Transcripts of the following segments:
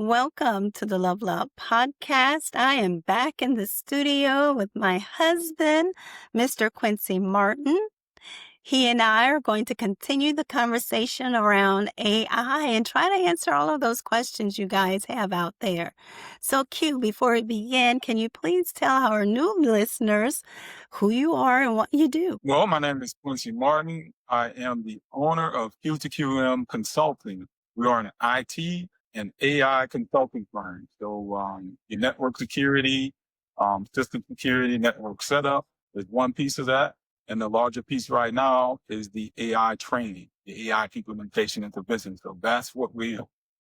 Welcome to the Love Love podcast. I am back in the studio with my husband, Mr. Quincy Martin. He and I are going to continue the conversation around AI and try to answer all of those questions you guys have out there. So, Q, before we begin, can you please tell our new listeners who you are and what you do? Well, my name is Quincy Martin. I am the owner of Q2QM Consulting. We are an IT and AI consulting firm. So the network security, system security, network setup is one piece of that. And the larger piece right now is the AI training, the AI implementation into business. So that's what we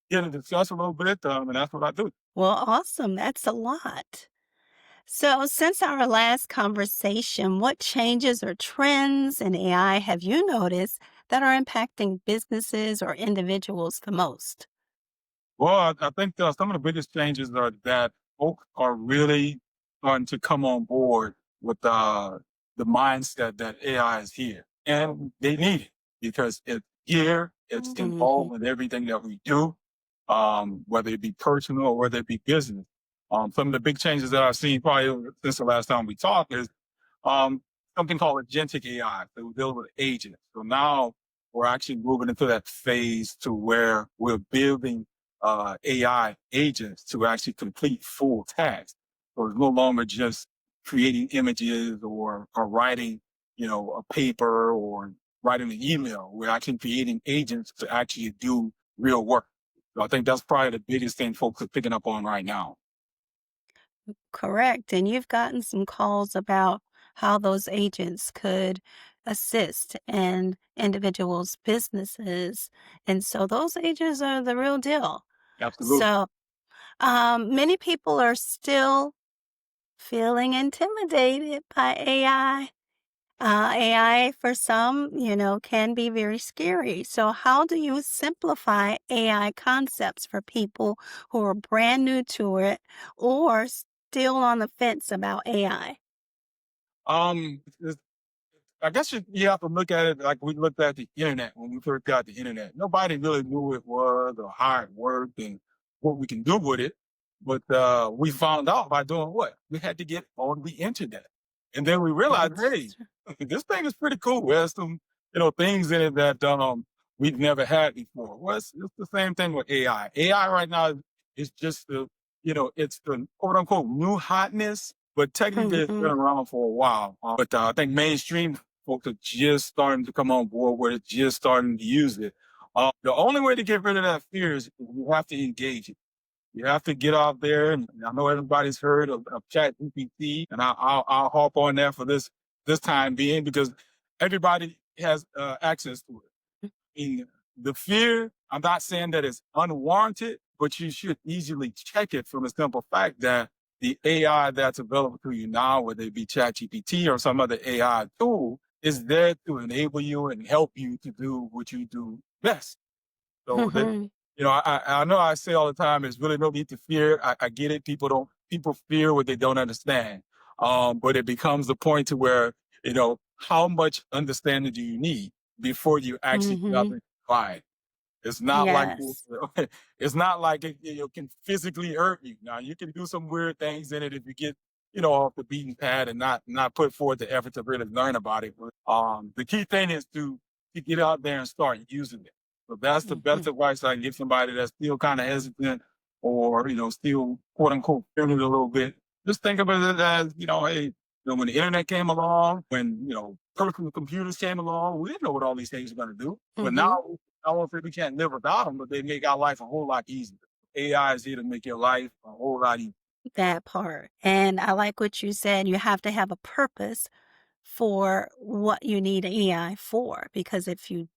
get to discuss a little bit, and that's what I do. Well, awesome. That's a lot. So, since our last conversation, what changes or trends in AI have you noticed that are impacting businesses or individuals the most? Well, I think some of the biggest changes are that folks are really starting to come on board with the mindset that AI is here, and they need it because it's here, it's Hmm. involved in everything that we do, whether it be personal or whether it be business. Some of the big changes that I've seen probably since the last time we talked is um, something called agentic AI. So we deal with agents. So now we're actually moving into that phase to where we're building AI agents to actually complete full tasks. So it's no longer just creating images or writing, a paper or writing an email. We're actually creating agents to actually do real work. So I think that's probably the biggest thing folks are picking up on right now. Correct. And you've gotten some calls about how those agents could assist in individuals' businesses. And so those agents are the real deal. Absolutely. So many people are still feeling intimidated by AI. AI for some, can be very scary. So, how do you simplify AI concepts for people who are brand new to it or still on the fence about AI? Um, I guess you have to look at it like we looked at the internet when we first got the internet. Nobody really knew what it was or how it worked and what we can do with it. But we found out by doing what? We had to get on the internet. And then we realized, hey, That's true. this thing is pretty cool. There's some, things in it that we've never had before. Well, it's the same thing with AI. AI right now is just it's the quote unquote new hotness, but technically it's been Mhm. around for a while. But I think mainstream folks are just starting to come on board with it, just starting to use it. The only way to get rid of that fear is you have to engage it. You have to get out there, and I know everybody's heard of Chat GPT, and I'll hop on there for this time being because everybody has access to it. And the fear, I'm not saying that it's unwarranted, but you should easily check it from the simple fact that the AI that's available to you now, whether it be ChatGPT or some other AI tool, is there to enable you and help you to do what you do best. So that Mhm. I know I say all the time, there's really no need to fear. I get it. People fear what they don't understand. But it becomes the point to where, how much understanding do you need before you actually get out Mhm. and try it? It's not like Yes. it's not like it can physically hurt you. Now you can do some weird things in it if you get, off the beaten path and not put forth the effort to really learn about it. But the key thing is to get out there and start using it. So that's the best Mhm. advice I can give somebody that's still kind of hesitant or still quote unquote feeling it a little bit. Just think about it as, hey, when the internet came along, when personal computers came along, we didn't know what all these things were going to do. But now Mhm. I won't say we can't live without them, but they make our life a whole lot easier. AI is here to make your life a whole lot easier. That part. And I like what you said. You have to have a purpose for what you need AI for, because if you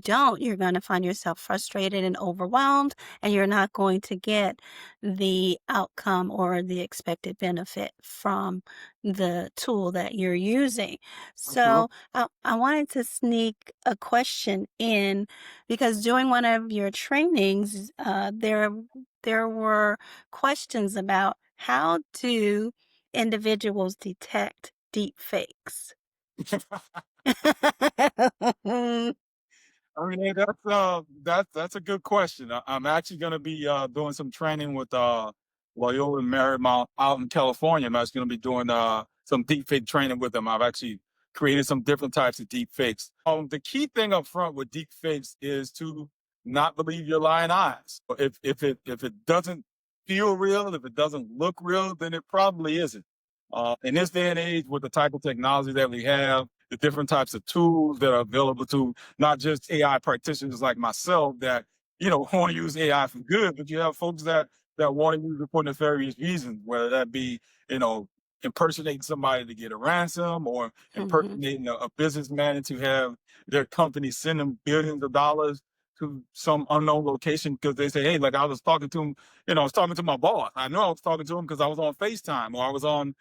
don't, you're going to find yourself frustrated and overwhelmed, and you're not going to get the outcome or the expected benefit from the tool that you're using. So Absolutely. I wanted to sneak a question in, because during one of your trainings, there were questions about how do individuals detect deep fakes. I mean, hey, that's a good question. I'm actually going to be doing some training with Loyola Marymount out in California. I'm actually going to be doing some deep fake training with them. I've actually created some different types of deep fakes. The key thing up front with deep fakes is to not believe your lying eyes. If it doesn't feel real, if it doesn't look real, then it probably isn't. In this day and age, with the type of technology that we have, the different types of tools that are available to not just AI practitioners like myself that, want to use AI for good, but you have folks that want to use it for nefarious reasons, whether that be, you know, impersonating somebody to get a ransom or Mhm. impersonating a businessman to have their company send them billions of dollars to some unknown location because they say, hey, like I was talking to him, I was talking to my boss. I know I was talking to him because I was on FaceTime or I was on,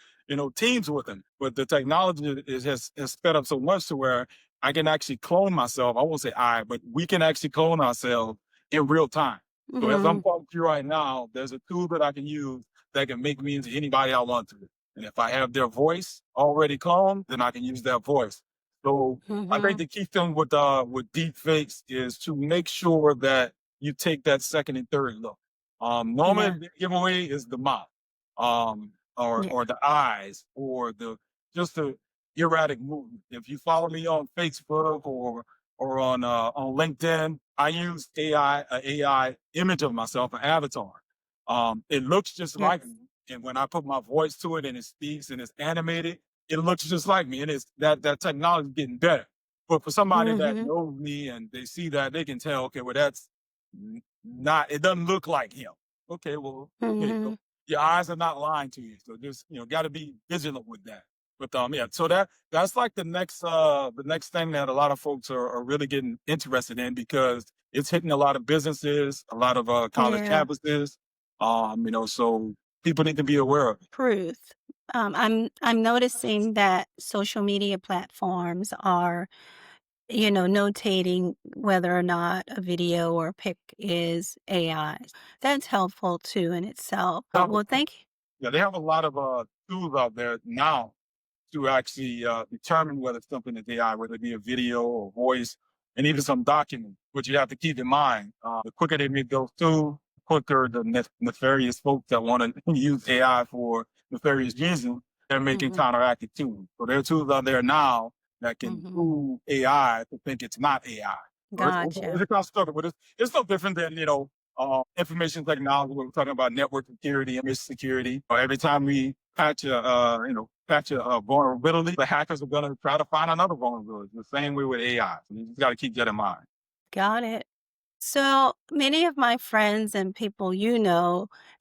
teams with him. But the technology has sped up so much to where I can actually clone myself. I won't say I, but we can actually clone ourselves in real time. So as I'm Mhm. talking to you right now, there's a tool that I can use that can make me into anybody I want to. And if I have their voice already cloned, then I can use that voice. So I think Mhm. the key thing with deep fakes is to make sure that you take that second and third look. Normally, Yeah. the giveaway is the mouth, Yeah. or the eyes, or just the erratic movement. If you follow me on Facebook or on LinkedIn, I use AI image of myself, an avatar. It looks just like Yes. me, and when I put my voice to it and it speaks and it's animated, it looks just like me, and it's that technology is getting better. But for somebody that Mhm. knows me and they see that, they can tell, okay, well, that's not. It doesn't look like him. Okay, well, okay, so Mhm. your eyes are not lying to you. So just got to be vigilant with that. But yeah, so that's like the next thing that a lot of folks are really getting interested in because it's hitting a lot of businesses, a lot of college Yeah. campuses. So people need to be aware of it. Truth. I'm noticing that social media platforms are, notating whether or not a video or pic is AI. That's helpful too in itself. Well, thank you. Yeah, they have a lot of tools out there now to actually determine whether something is AI, whether it be a video or voice, and even some documents. But you have to keep in mind, the quicker they make those tools, the quicker the nefarious folks that want to use AI for nefarious reasons, they're making Mhm. counteractive tools. So there are tools out there now that can Mhm. fool AI to think it's not AI. So it's Gotcha. a kind of struggle, but it's no different than, information technology. We're talking about network security, image security. Every time we patch a vulnerability, the hackers are going to try to find another vulnerability. The same way with AI. So you just got to keep that in mind. Got it. So many of my friends and people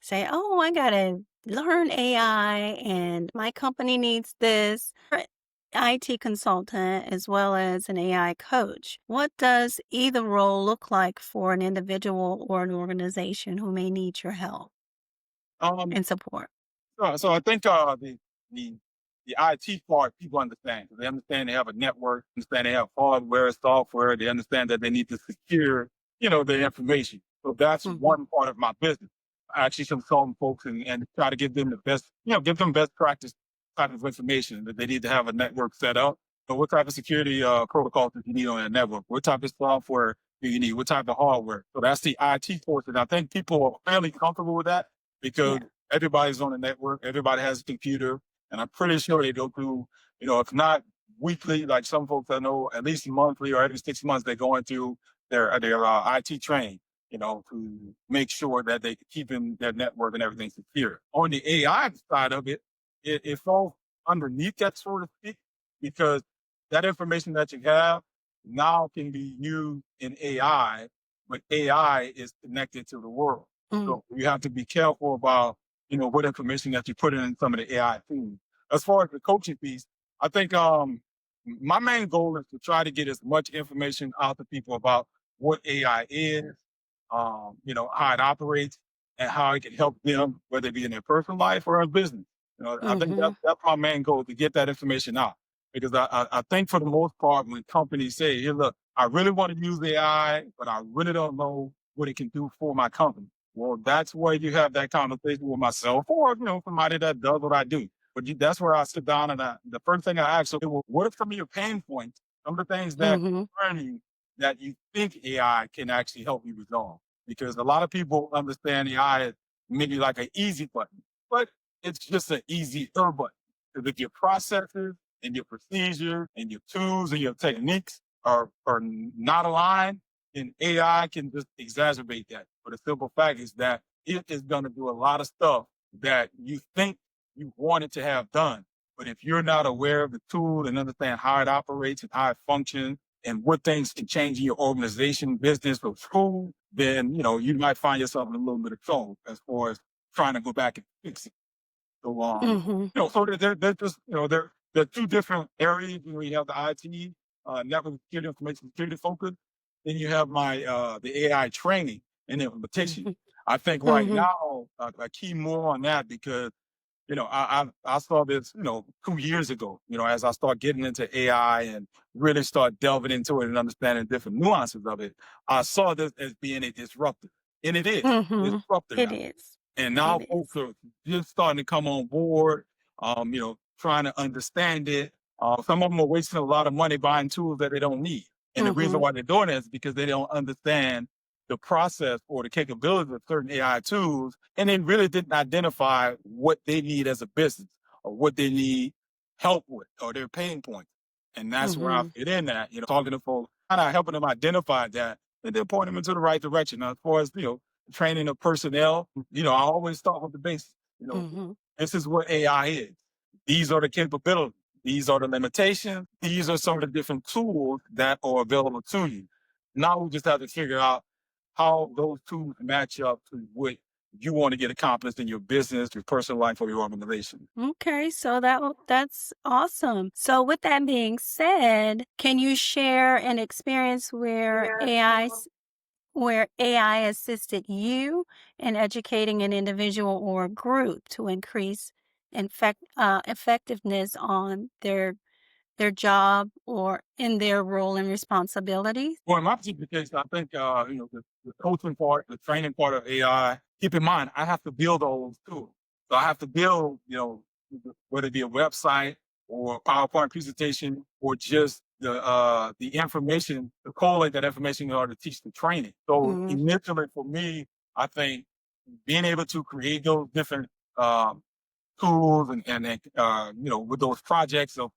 say, "Oh, I gotta learn AI and my company needs this." IT consultant as well as an AI coach. What does either role look like for an individual or an organization who may need your help Um, and support? so I think the the IT part people understand. They understand they have a network, understand they have hardware, software. They understand that they need to secure, their information. So that's Mhm. one part of my business. I actually consult folks and try to give them the best, give them best practice type of information that they need to have a network set up. So what type of security protocols do you need on that network? What type of software do you need? What type of hardware? So that's the IT portion. I think people are fairly comfortable with that because Yeah. everybody's on the network, everybody has a computer, and I'm pretty sure they go through, if not weekly, like some folks I know, at least monthly or every 6 months, they're going through their IT training, to make sure that they keep in their network and everything secure. On the AI side of it, it falls underneath that, sort of speak, because that information that you have now can be used in AI, but AI is connected to the world. Mm. So you have to be careful about, what information that you put in some of the AI tools. As far as the coaching piece, I think my main goal is to try to get as much information out to people about what AI is, how it operates, and how it can help them, whether it be in their personal life or in business. I think Mhm. that's my main goal to get that information out. Because I think for the most part, when companies say, "Hey, look, I really want to use AI, but I really don't know what it can do for my company." Well, that's where you have that conversation with myself, or somebody that does what I do. But that's where I sit down and the first thing I ask, so, well, what are some of your pain points? Some of the things that Mhm. concern you that you think AI can actually help you resolve. Because a lot of people understand AI as maybe like an easy button, but it's just an easier button. Because if your processes and your procedure and your tools and your techniques are not aligned, then AI can just exacerbate that. But the simple fact is that it is going to do a lot of stuff that you think you wanted to have done. But if you're not aware of the tool and understand how it operates and how it functions and what things can change in your organization, business, or school, then you might find yourself in a little bit of trouble as far as trying to go back and fix it. So Mhm. so they're just they're two different areas. You have the IT, network security, information security focus. Then you have my the AI training and implementation. Mhm. I think right Mhm. now I key more on that because I saw this 2 years ago. As I start getting into AI and really start delving into it and understanding different nuances of it, I saw this as being a disruptor, and it is Mhm. disruptor It now. is. And It now folks is. are just starting to come on board, trying to understand it. Some of them are wasting a lot of money buying tools that they don't need. And the reason Mhm. why they're doing it is because they don't understand the process or the capabilities of certain AI tools, and they really didn't identify what they need as a business or what they need help with or their pain points. And that's where I Mhm. fit in that, talking to folks, kind of helping them identify that and then point them into the right direction. Now, as far as, training of personnel, I always start with the basics. Mhm. This is what AI is. These are the capabilities. These are the limitations. These are some of the different tools that are available to you. Now we just have to figure out how those tools match up to what you want to get accomplished in your business, your personal life, or your organization. Okay, so that's awesome. So with that being said, can you share an experience where AI assisted you in educating an individual or a group to increase effectiveness on their job or in their role and responsibilities? Well, in my particular case, I think the coaching part, the training part of AI. Keep in mind, I have to build all those tools. So I have to build, whether it be a website or a PowerPoint presentation or just the information, the collate that information in order to teach the training. So Mhm. initially, for me, I think being able to create those different um, tools and with those projects of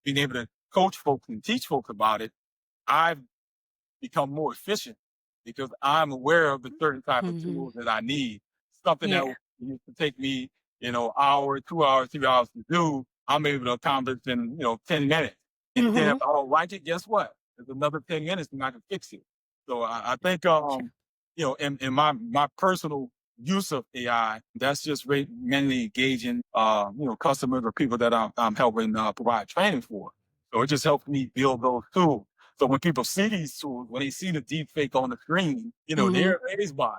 being able to coach folks and teach folks about it, I've become more efficient because I'm aware of the certain type of Mhm. tools that I need. Something that Yeah. used to take me, hour, 2 hours, 3 hours to do, I'm able to accomplish in, 10 minutes. And then if Mhm. I don't like it, guess what? There's another 10 minutes and I can fix it. So I think, Sure. in my personal use of AI, that's just mainly engaging, customers or people that I'm helping provide training for. So it just helps me build those tools. So when people see these tools, when they see the deep fake on the screen, Mhm. they're amazed by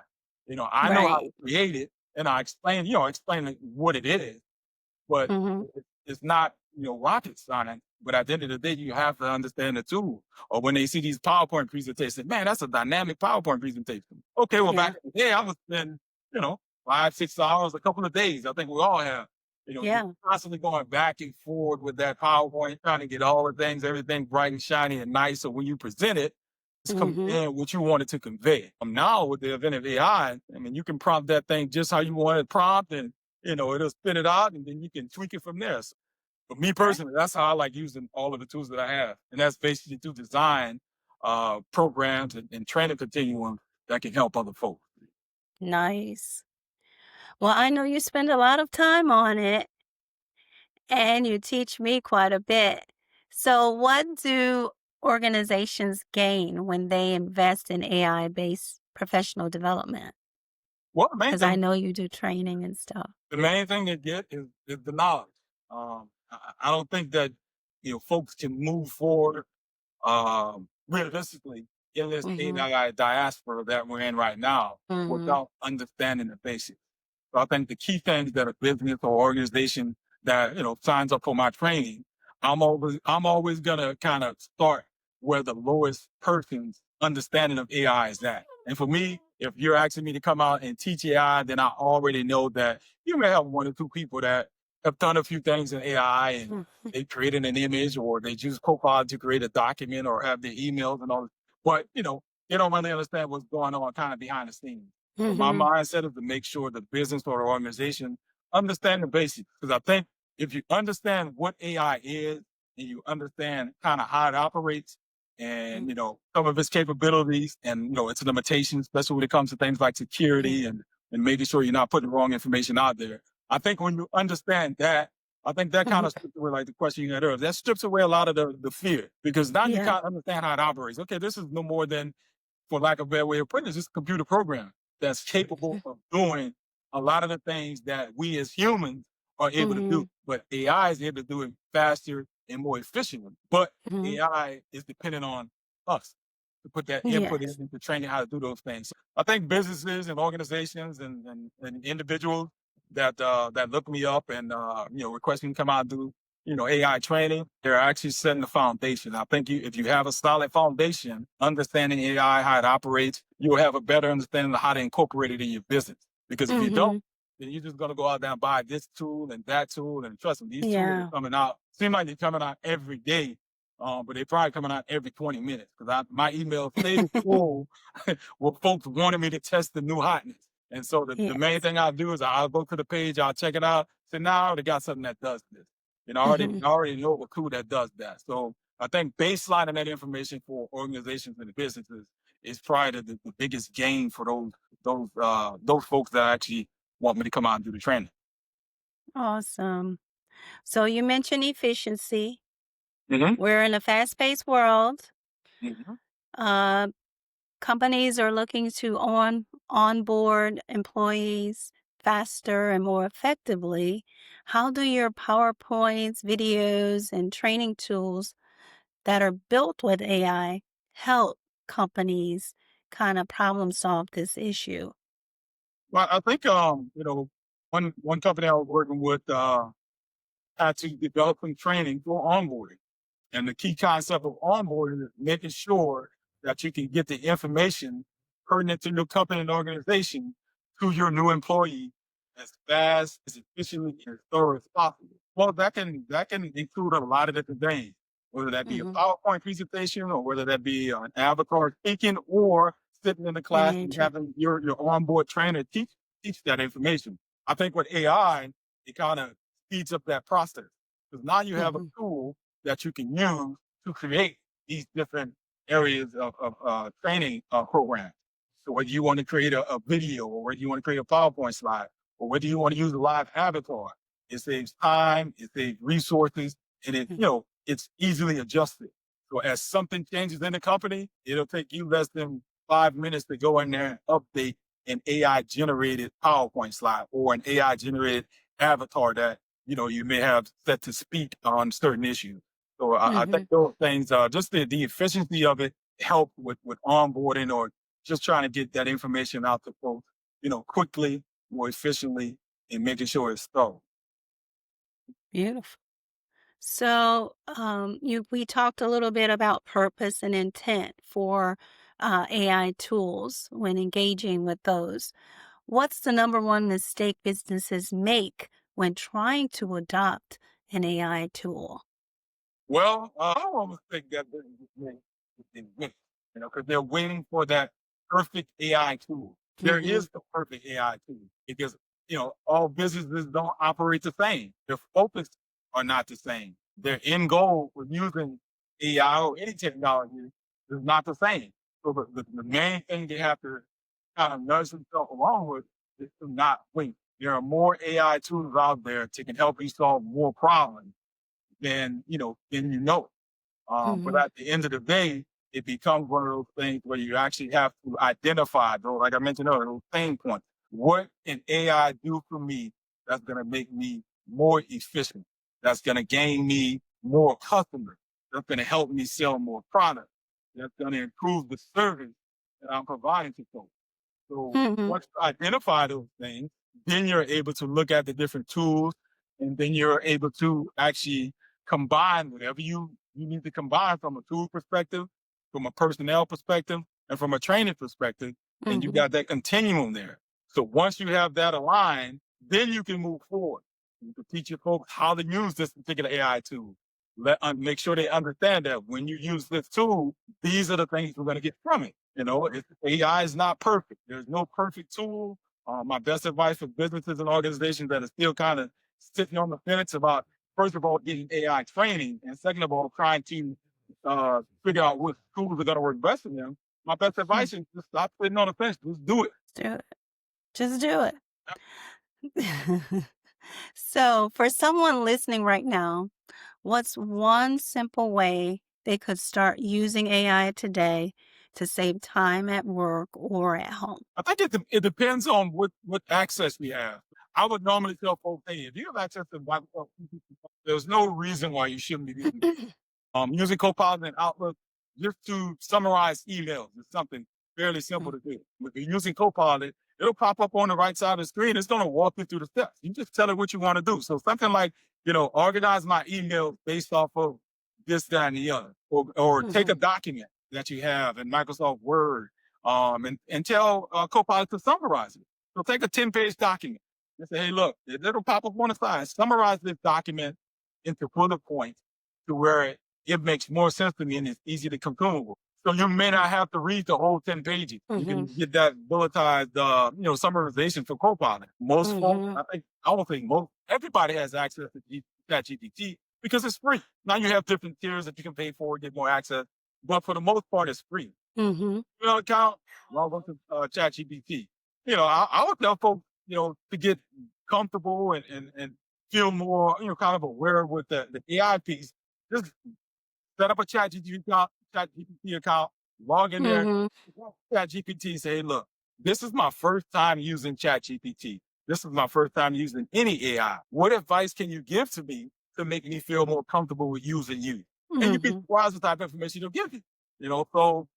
it. I know how to Right. create it and I explain like what it is, but Mhm. it's not, rocket science. But at the end of the day, you have to understand the tool. Or when they see these PowerPoint presentations, man, that's a dynamic PowerPoint presentation. Okay, well, Yeah. back in the day, I was spend, 5, 6 hours, a couple of days. I think we all have. You're Yeah. constantly going back and forward with that PowerPoint, trying to get all the things, everything bright and shiny and nice. So when you present it, it's Mhm. conveying what you wanted to convey. Now with the advent of AI, I mean, you can prompt that thing just how you want it prompt and it'll spit it out and then you can tweak it from there. So for me Okay. personally, that's how I like using all of the tools that I have. And that's basically to design programs and training continuum that can help other folks. Nice. Well, I know you spend a lot of time on it and you teach me quite a bit. So, what do organizations gain when they invest in AI based professional development? Well, Because I know you do training and stuff. the main thing they get is the knowledge. I don't think that folks can move forward realistically in this Mhm. AI diaspora that we're in right now Mhm. without understanding the basics. So I think the key things that a business or organization that signs up for my training, I'm always gonna kind of start where the lowest person's understanding of AI is at. And for me, if you're asking me to come out and teach AI, then I already know that you may have one or two people that have done a few things in AI and Mhm. they created an image or they use Copilot to create a document or have their emails and all. but they don't really understand what's going on kind of behind the scenes. So my Mhm. mindset is to make sure the business or the organization understand the basics. Because I think if you understand what AI is and you understand kind of how it operates Mm. and some of its capabilities and its limitations, especially when it comes to things like Yeah. security and making sure you're not putting the wrong information out there. I think when you understand that, I think that kind Mhm. of strips away, like the question you had earlier, that strips away a lot of the fear because now you Yeah. kind of understand how it operates. Okay, this is no more than, for lack of a better way of putting it, just a computer program that's capable Mhm. of doing a lot of the things that we as humans are able to do. Mhm. But AI is able to do it faster and more efficiently. But Mhm. AI is dependent on us to put that input Yes. into training how to do those things. I think businesses and organizations and individuals that look me up and request me to come out and do AI training, they're actually setting the foundation. I think if you have a solid foundation, understanding AI, how it operates, you'll have a better understanding of how to incorporate it in your business. Because if you don't, Mhm. then you're just gonna go out there and buy this tool and that tool. And trust me, these tools are Yeah. coming out. Seem like they're coming out every day, but they're probably coming out every 20 minutes. Because my email stays full with folks wanting me to test the new hotness. And so the main Yes. thing I'll do is I'll go to the page, I'll check it out. Say, now I already got something that does this. Mhm. I already know a tool that does that. So I think baselining that information for organizations and businesses is probably the biggest gain for those folks that actually want me to come out and do the training. Awesome. So you mentioned efficiency. Hmm. We're in a fast-paced world. Hmm. Uh, Companies are looking to onboard employees faster and more effectively. How do your PowerPoints, videos, and training tools that are built with AI help companies kind of problem solve this issue? Well, I think one company I was working with had to develop some training for onboarding. And the key concept of onboarding is making sure that you can get the information pertinent to your company and organization to your new employee as fast, as efficiently, and as thorough as possible. Well, that can include a lot of different things, whether that be a Hmm. PowerPoint presentation or whether that be an avatar speaking or sitting in the class and Imagine. having your onboard trainer teach that information. I think with AI, it kind of speeds up that process because now you have a Hmm. tool that you can use to create these different areas of training programs. So whether you want to create a video or whether you want to create a PowerPoint slide or whether you want to use a live avatar, it saves time, it saves resources, and it's easily adjusted. So as something changes in the company, it'll take you less than 5 minutes to go in there and update an AI generated PowerPoint slide or an AI generated avatar that you may have set to speak on certain issues. So I think Hmm. those things, just the efficiency of it, help with onboarding or just trying to get that information out to folks, quickly, more efficiently, and making sure it's thorough. Beautiful. So, we talked a little bit about purpose and intent for AI tools when engaging with those. What's the number one mistake businesses make when trying to adopt an AI tool? Well, I almost think that they wait, because they're waiting for that perfect AI tool. There Hmm. is the perfect AI tool because, all businesses don't operate the same. Their focus are not the same. Their end goal with using AI or any technology is not the same. So the main thing they have to kind of nudge themselves along with is to not wait. There are more AI tools out there that can help you solve more problems than. But Hmm. at the end of the day, it becomes one of those things where you actually have to identify those, like I mentioned earlier, those pain points. What can AI do for me that's going to make me more efficient? That's going to gain me more customers. That's going to help me sell more products. That's going to improve the service that I'm providing to folks. So Hmm. once you identify those things, then you're able to look at the different tools and then you're able to actually combine whatever you need to combine from a tool perspective, from a personnel perspective, and from a training perspective. And you Hmm. got that continuum there. So once you have that aligned, then you can move forward. You can teach your folks how to use this particular AI tool. make sure they understand that when you use this tool, these are the things we're going to get from it. AI is not perfect. There's no perfect tool. My best advice for businesses and organizations that are still kind of sitting on the fence about, first of all, getting AI training, and second of all, trying to figure out what tools are going to work best for them. My best advice is just stop sitting on the fence. Just do it. Do it. Just do it. So, for someone listening right now, what's one simple way they could start using AI today to save time at work or at home? I think it depends on what access we have. I would normally tell folks, hey, if you have access to Microsoft, there's no reason why you shouldn't be using using Copilot and Outlook just to summarize emails. It's something fairly simple to do. If you're using Copilot, it'll pop up on the right side of the screen. It's going to walk you through the steps. You just tell it what you want to do. So something like, organize my emails based off of this, that, and the other, or take a document that you have in Microsoft Word, and tell Copilot to summarize it. So take a 10-page document and say, hey, look, it'll pop up on the side. Summarize this document into bullet points to where it makes more sense to me and it's easy to consume. So you may not have to read the whole 10 pages. You can get that bulletized, summarization for Copilot. Most folks, I don't think everybody has access to ChatGPT because it's free. Now you have different tiers that you can pay for, get more access, but for the most part, it's free. Account, log on to ChatGPT. I would tell folks, to get comfortable and feel more, kind of aware with the AI piece. Just set up a ChatGPT account, log in there, ChatGPT, say, hey, look, this is my first time using ChatGPT. This is my first time using any AI. What advice can you give to me to make me feel more comfortable with using you? And you'd be surprised with the type of information it'll give you. So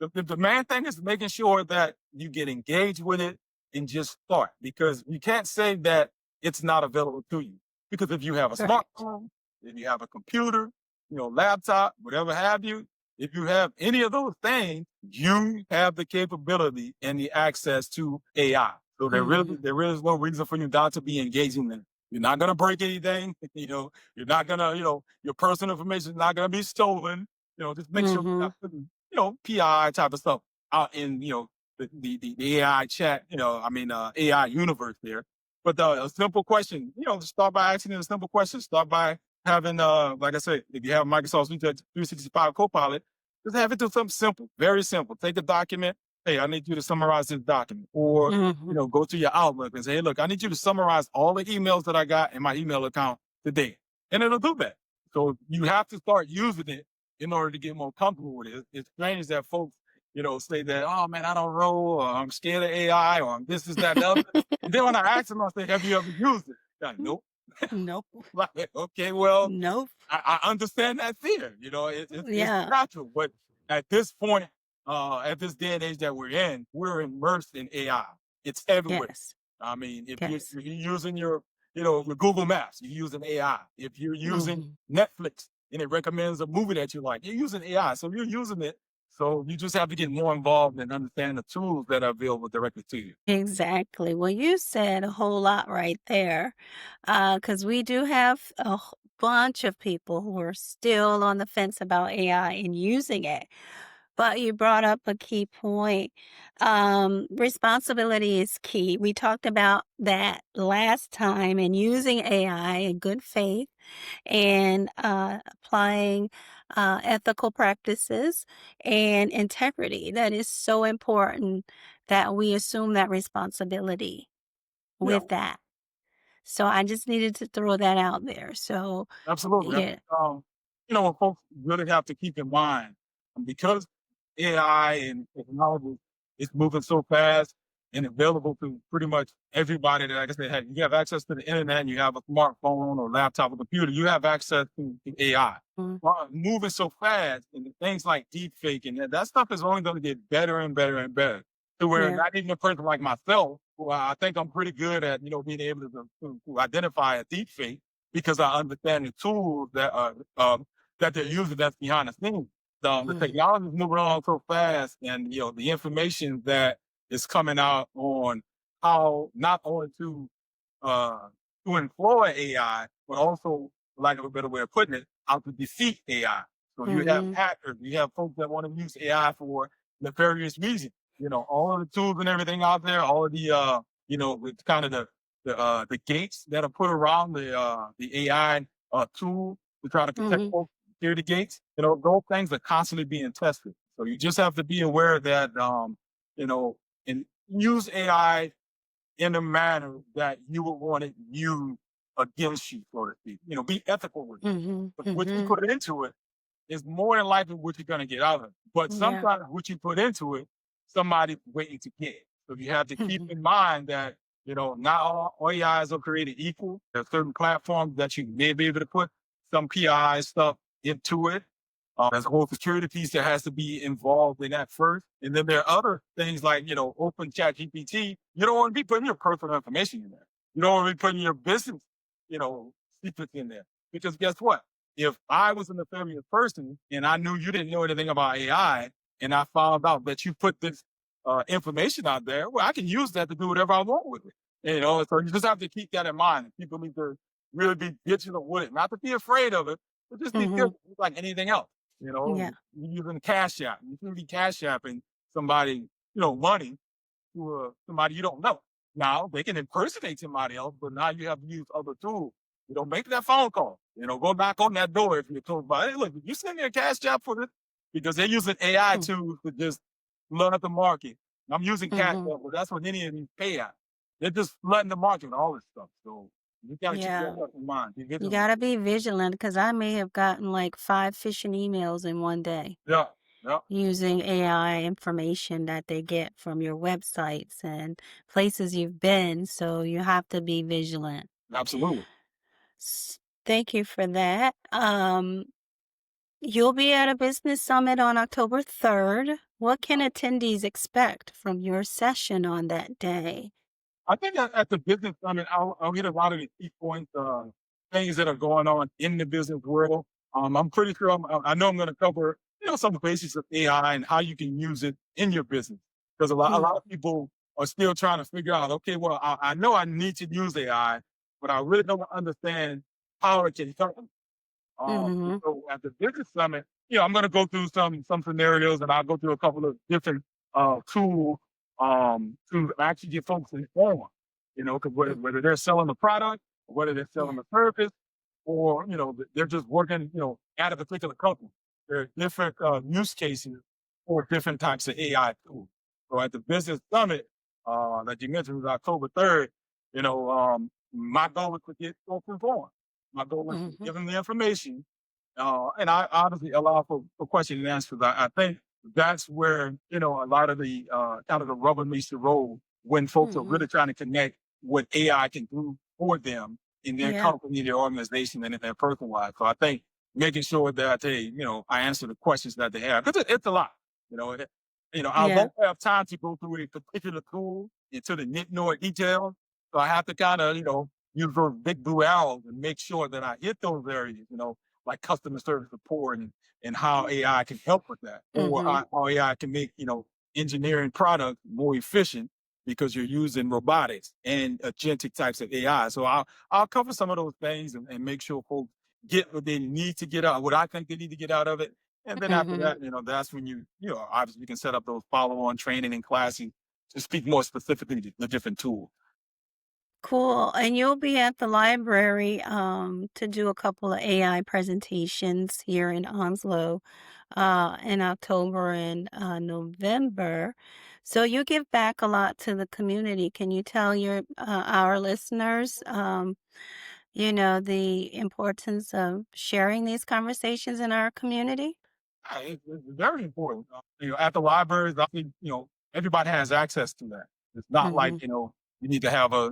the main thing is making sure that you get engaged with it and just start, because you can't say that it's not available to you. Because if you have a smartphone, if you have a computer, laptop, whatever have you, if you have any of those things, you have the capability and the access to AI. So there really is no reason for you not to be engaging in it. You're not going to break anything. You're not going to, your personal information is not going to be stolen. Just make sure you're not putting, PI type of stuff out in, the AI chat, AI universe there. But a simple question, start by asking a simple question. Start by having, like I said, if you have Microsoft Suite 365 Copilot, just have it do something simple, very simple. Take a document. Hey, I need you to summarize this document. Or, go to your Outlook and say, hey, look, I need you to summarize all the emails that I got in my email account today. And it'll do that. So you have to start using it in order to get more comfortable with it. It's strange that folks, say that, oh man, I don't know, or I'm scared of AI, or this is that, and other. And then when I ask them, I say, have you ever used it? Like, nope. Nope. Like, okay, well, Nope. I understand that fear. It's natural. But at this point, at this day and age that we're in, we're immersed in AI. It's everywhere. Yes. I mean, if you're using your Google Maps, you're using AI. If you're using Netflix and it recommends a movie that you like, you're using AI. So you're using it. So you just have to get more involved and understand the tools that are available directly to you. Exactly. Well, you said a whole lot right there, because we do have a bunch of people who are still on the fence about AI and using it. But you brought up a key point. Responsibility is key. We talked about that last time, and using AI in good faith and applying ethical practices and integrity. That is so important that we assume that responsibility Yeah, with that. So I just needed to throw that out there. So, absolutely. yeah. What folks really have to keep in mind, because AI and technology is moving so fast and available to pretty much everybody that, like I said, hey, you have access to the internet, and you have a smartphone or laptop or computer, you have access to AI. Moving so fast, and things like deepfake and that stuff is only going to get better and better and better. To where Yeah. not even a person like myself, who I think I'm pretty good at, being able to identify a deepfake because I understand the tools that that they're using that's behind the scenes. The technology is moving along so fast, and the information that is coming out on how not only to employ AI, but also lack of a better way of putting it, how to defeat AI. So you have Mhm. hackers, you have folks that want to use AI for nefarious reasons. All of the tools and everything out there, all of the with kind of the gates that are put around the AI tool to try to protect Mhm. folks, security gates. Those things are constantly being tested. So you just have to be aware that you know, and use AI in a manner that you would want it used against you, so to speak. Be ethical with it. Mhm. But what you Mhm. put into it is more than likely what you're going to get out of it. But Yeah. sometimes what you put into it, somebody's waiting to get. So you have to keep Mhm. in mind that, not all AIs are created equal. There are certain platforms that you may be able to put some PI stuff into it. There's a whole security piece that has to be involved in that first. And then there are other things like, open chat GPT. You don't want to be putting your personal information in there. You don't want to be putting your business, secrets in there. Because guess what? If I was a nefarious person and I knew you didn't know anything about AI and I found out that you put this information out there, well, I can use that to do whatever I want with it. So you just have to keep that in mind. People need to really be vigilant with it, not to be afraid of it, but just be Mhm. vigilant like anything else. Yeah. You're using Cash App. You can be Cash Apping somebody, money to somebody you don't know. Now they can impersonate somebody else, but now you have to use other tools. Make that phone call. Go back on that door if you're told by, hey, look, you send me a Cash App for this because they're using AI Mm. tools to just flood the market. I'm using Cash Mhm. App, but that's what any of these pay at. They're just flooding the market with all this stuff. So you got to keep that Yeah. stuff in mind. Be You vigilant. gotta be vigilant because I may have gotten like 5 phishing emails in one day Yeah, yeah, using AI information that they get from your websites and places you've been, so you have to be vigilant. absolutely. Thank you for that. You'll be at a business summit on October 3rd. What can attendees expect from your session on that day? I think at the business summit, I'll hit a lot of the key points, things that are going on in the business world. I'm pretty sure I know I'm going to cover, some basics of AI and how you can use it in your business. Because a Mm, lot of people are still trying to figure out, okay, well, I know I need to use AI, but I really don't understand how it can help me. mhm, So at the business summit, I'm going to go through some scenarios, and I'll go through a couple of different tools to actually get folks informed. Because mm, whether they're selling a product, or whether they're yeah, selling a service, or they're just working, at a particular company. There are different use cases for different types of AI tools. So at the business summit that you mentioned was October 3rd. My goal is to get folks informed. My goal is to mhm, give them the information, and I obviously allow for question and answers. I think that's where a lot of the kind of the rubber meets the road when folks are mhm, really trying to connect what AI can do for them in their yeah, company, their organization, and in their personal life. So I think making sure that I answer the questions that they have because it's a lot. You know, it, I yeah, won't have time to go through a particular tool into the nitty details. So I have to kind of use those big blue arrows and make sure that I hit those areas. Like customer service support and how AI can help with that, or mhm, how AI can make engineering products more efficient because you're using robotics and agentic types of AI. So I'll cover some of those things and make sure folks get what they need to get out, what I think they need to get out of it. And then after mhm. that, that's when obviously you can set up those follow-on training and classes to speak more specifically to the different tools. Cool. And you'll be at the library to do a couple of AI presentations here in Onslow in October and November. So you give back a lot to the community. Can you tell our listeners, the importance of sharing these conversations in our community? It's very important. At the libraries, I think, everybody has access to that. It's not like, Mm-hmm. you need to have a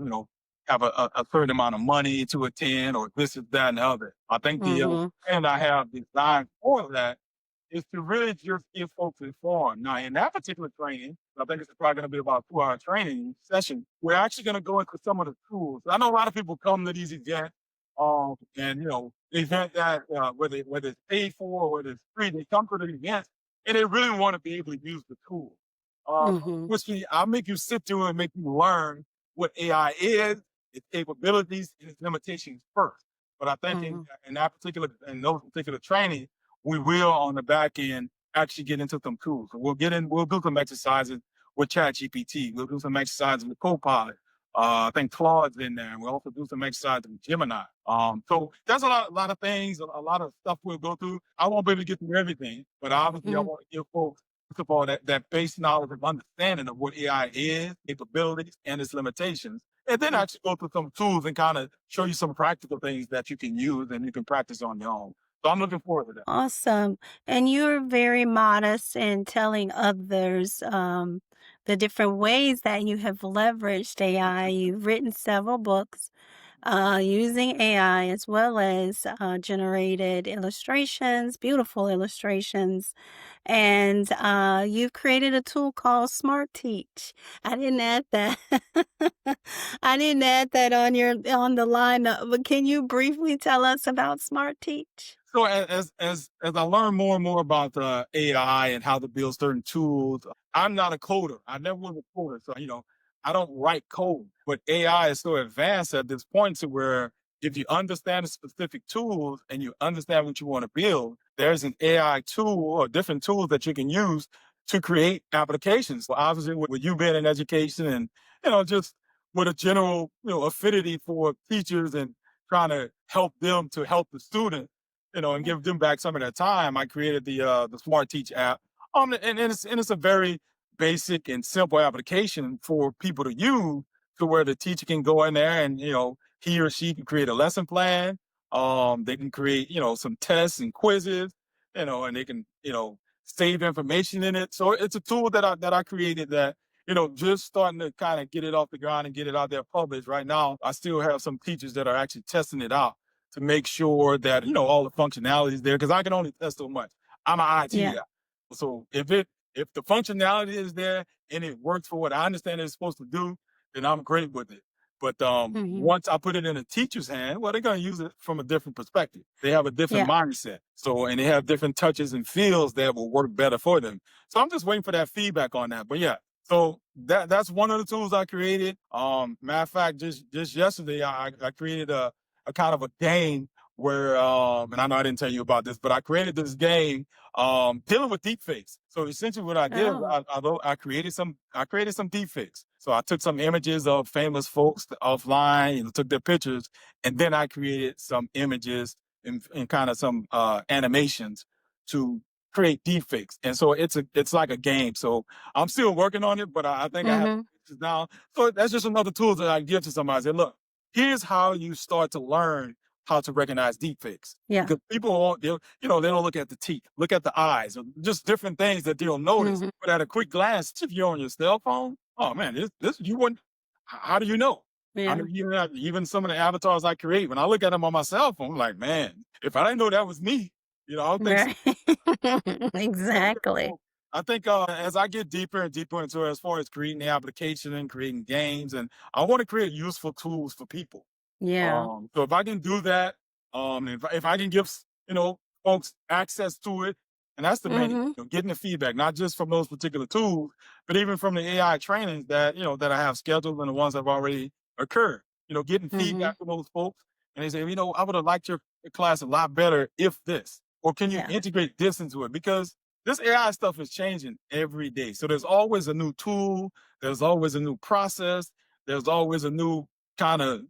certain amount of money to attend or this is that and the other. I think the Mm-hmm. and I have designed for that is to really just give folks informed. Now, in that particular training, I think it's probably going to be about a 2-hour training session. We're actually going to go into some of the tools. I know a lot of people come to these events, and the event that whether it's paid for or whether it's free, they come to the event and they really want to be able to use the tool. Mm-hmm. I'll make you sit through and make you learn what AI is, its capabilities, and its limitations first. But I think Mhm. in those particular training, we will on the back end actually get into some tools. So we'll do some exercises with ChatGPT. We'll do some exercises with Copilot. I think Claude's in there. And we'll also do some exercises with Gemini. So there's a lot of things, a lot of stuff we'll go through. I won't be able to get through everything, but obviously I Mhm. want to give folks, first of all, that base knowledge of understanding of what AI is, capabilities, and its limitations. And then Mm. actually go through some tools and kind of show you some practical things that you can use and you can practice on your own. So I'm looking forward to that. Awesome. And you're very modest in telling others the different ways that you have leveraged AI. You've written several books using AI as well as generated illustrations, beautiful illustrations. And you've created a tool called Smart Teach. I didn't add that. I didn't add that on the lineup, but can you briefly tell us about Smart Teach? So as I learn more and more about AI and how to build certain tools, I'm not a coder. I never was a coder, so I don't write code. But AI is so advanced at this point to where if you understand the specific tools and you understand what you want to build, there's an AI tool or different tools that you can use to create applications. So obviously, with you being in education and just with a general affinity for teachers and trying to help them to help the student and Yeah. give them back some of their time, I created the Smart Teach app. And it's a very basic and simple application for people to use to where the teacher can go in there and he or she can create a lesson plan. They can create some tests and quizzes, and they can save information in it. So it's a tool that I created that just starting to kind of get it off the ground and get it out there published. Right now, I still have some teachers that are actually testing it out to make sure that all the functionality is there because I can only test so much. I'm an IT Yeah. guy, so if the functionality is there and it works for what I understand it's supposed to do, then I'm great with it. But Hmm. once I put it in a teacher's hand, well, they're going to use it from a different perspective. They have a different Yeah. mindset, and they have different touches and feels that will work better for them. So I'm just waiting for that feedback on that. But yeah, so that's one of the tools I created. Matter of fact, just yesterday, I created a kind of a game where and I know I didn't tell you about this, but I created this game dealing with deepfakes. So essentially what I did, Oh. I created some deepfakes. So I took some images of famous folks offline and took their pictures, and then I created some images and kind of some animations to create deepfakes. And so it's like a game. So I'm still working on it, but I think I have Hmm. it now. So that's just another tool that I give to somebody. I say, look, here's how you start to learn how to recognize deepfakes. Yeah. Because people won't, they don't look at the teeth, look at the eyes, or just different things that they'll notice. Hmm. But at a quick glance, if you're on your cell phone, oh man, this you wouldn't. How do you know? I Yeah. mean, even some of the avatars I create, when I look at them on my cell phone, I'm like, man, if I didn't know that was me, I don't think so. Right. Yeah, Exactly. so I think as I get deeper and deeper into it, as far as creating the application and creating games, and I want to create useful tools for people. Yeah. So if I can do that, if I can give folks access to it, and that's the main, Hmm. getting the feedback, not just from those particular tools, but even from the AI trainings that I have scheduled and the ones that have already occurred. Getting Hmm. feedback from those folks, and they say, I would have liked your class a lot better if this, or can you Yeah. integrate this into it? Because this AI stuff is changing every day, so there's always a new tool, there's always a new process, there's always a new kind of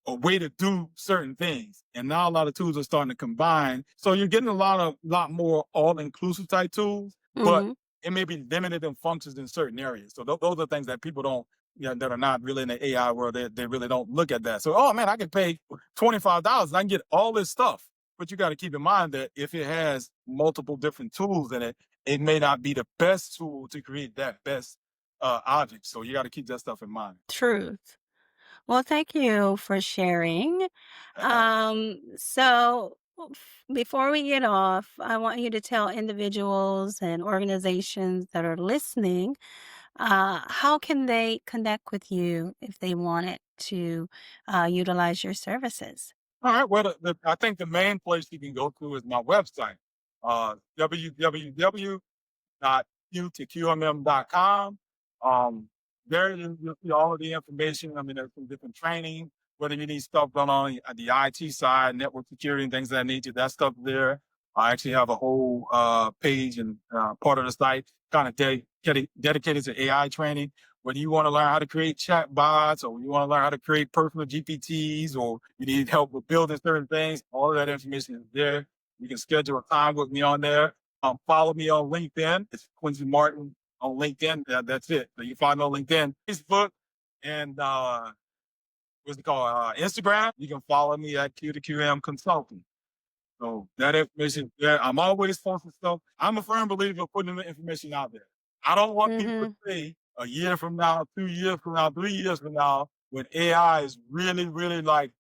a way to do certain things. And now a lot of tools are starting to combine. So you're getting a lot more all-inclusive type tools, but Hmm. it may be limited in functions in certain areas. So those are things that people don't, that are not really in the AI world, they really don't look at that. So, oh man, I can pay $25 and I can get all this stuff. But you got to keep in mind that if it has multiple different tools in it, it may not be the best tool to create that best object. So you got to keep that stuff in mind. Truth. Well, thank you for sharing. Yeah. So before we get off, I want you to tell individuals and organizations that are listening, how can they connect with you if they wanted to utilize your services? All right. Well, I think the main place you can go to is my website, www.qtqmm.com. There you'll see all of the information. I mean, there's some different training whether you need stuff done on the IT side, network security, and things of that nature. That stuff there. I actually have a whole page and part of the site kind of dedicated to AI training. Whether you want to learn how to create chat bots, or you want to learn how to create personal GPTs, or you need help with building certain things, all of that information is there. You can schedule a time with me on there. Follow me on LinkedIn. It's Quincy Martin on LinkedIn. That's it. So you find me on LinkedIn, Facebook, and what's it called? Instagram. You can follow me at Q2QM Consulting. So that information there, I'm always posting stuff. I'm a firm believer of putting the information out there. I don't want people to Mhm. say a year from now, 2 years from now, 3 years from now, when AI is really, really like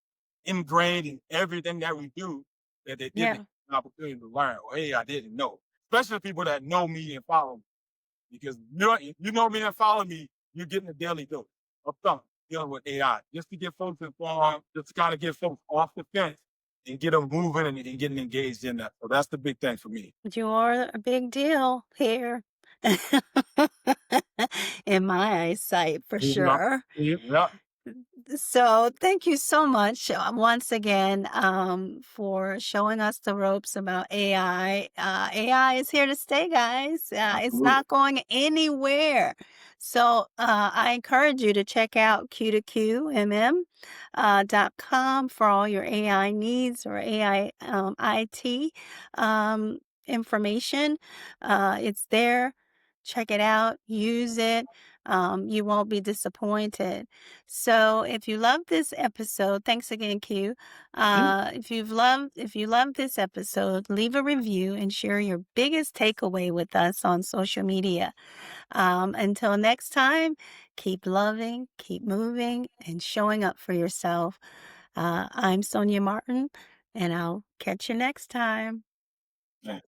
ingrained in everything that we do, that they didn't have Yeah. an opportunity to learn. Or hey, I didn't know. Especially people that know me and follow me. Because you know me and follow me, you're getting a daily dose of something dealing with AI. Just to get folks informed, just to kind of get folks off the fence and get them moving and getting engaged in that. So that's the big thing for me. You are a big deal here. In my eyesight, for Yeah. sure. Yeah. So, thank you so much once again for showing us the ropes about AI. AI is here to stay, guys. It's Absolutely. not going anywhere. So, I encourage you to check out q2qmm.com for all your AI needs or AI IT information. It's there. Check it out, use it. You won't be disappointed. So if you love this episode, thanks again, Q. Mhm. If you love this episode, leave a review and share your biggest takeaway with us on social media. Until next time, keep loving, keep moving, and showing up for yourself. I'm Sonia Martin, and I'll catch you next time. Yeah.